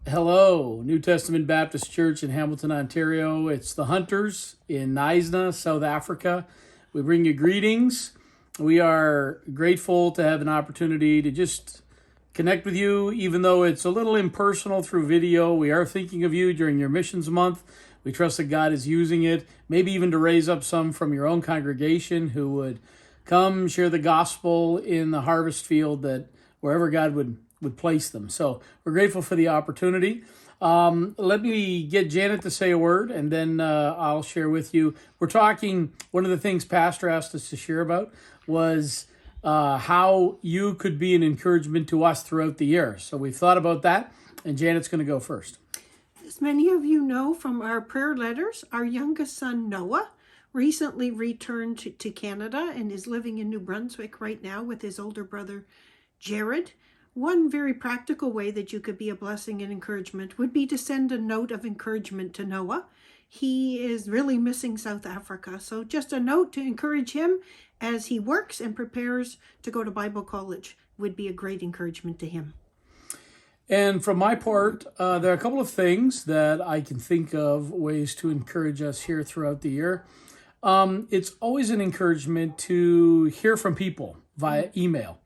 Hello, New Testament Baptist Church in Hamilton, Ontario. It's the Hunters in Knysna, South Africa. We bring you greetings. We are grateful to have an opportunity to just connect with you, even though it's a little impersonal through video. We are thinking of you during your missions month. We trust that God is using it, maybe even to raise up some from your own congregation who would come share the gospel in the harvest field, that wherever God would place them. So we're grateful for the opportunity. Let me get Janet to say a word, and then I'll share with you. We're talking, one of the things Pastor asked us to share about was how you could be an encouragement to us throughout the year. So we've thought about that, and Janet's going to go first. As many of you know from our prayer letters, our youngest son, Noah, recently returned to Canada and is living in New Brunswick right now with his older brother, Jared. One very practical way that you could be a blessing and encouragement would be to send a note of encouragement to Noah. He is really missing South Africa, so just a note to encourage him as he works and prepares to go to Bible college would be a great encouragement to him. And from my part, there are a couple of things that I can think of, ways to encourage us here throughout the year. It's always an encouragement to hear from people via email.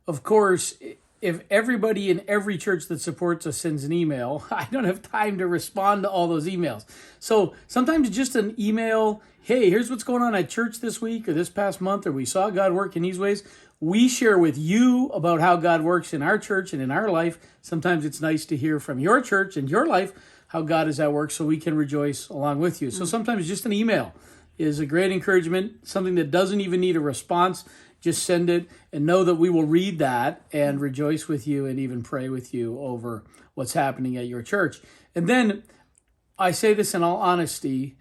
Of course, if everybody in every church that supports us sends an email, I don't have time to respond to all those emails. So sometimes just an email, hey, here's what's going on at church this week or this past month, or we saw God work in these ways. We share with you about how God works in our church and in our life. Sometimes it's nice to hear from your church and your life how God is at work, so we can rejoice along with you. So sometimes just an email is a great encouragement, something that doesn't even need a response. Just send it and know that we will read that and rejoice with you and even pray with you over what's happening at your church. And then I say this in all honesty,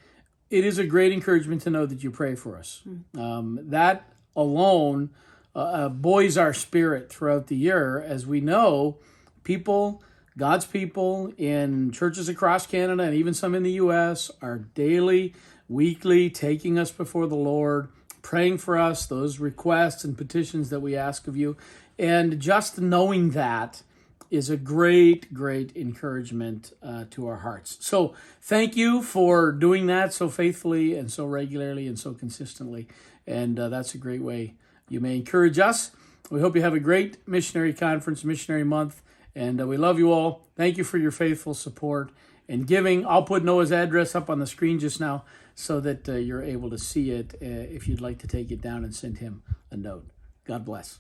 it is a great encouragement to know that you pray for us. That alone buoys our spirit throughout the year, as we know people, God's people in churches across Canada and even some in the U.S. are daily, weekly taking us before the Lord, praying for us, those requests and petitions that we ask of you. And just knowing that is a great, great encouragement to our hearts. So thank you for doing that so faithfully and so regularly and so consistently. And that's a great way you may encourage us. We hope you have a great missionary conference, missionary month. And we love you all. Thank you for your faithful support and giving. I'll put Noah's address up on the screen just now so that you're able to see it if you'd like to take it down and send him a note. God bless.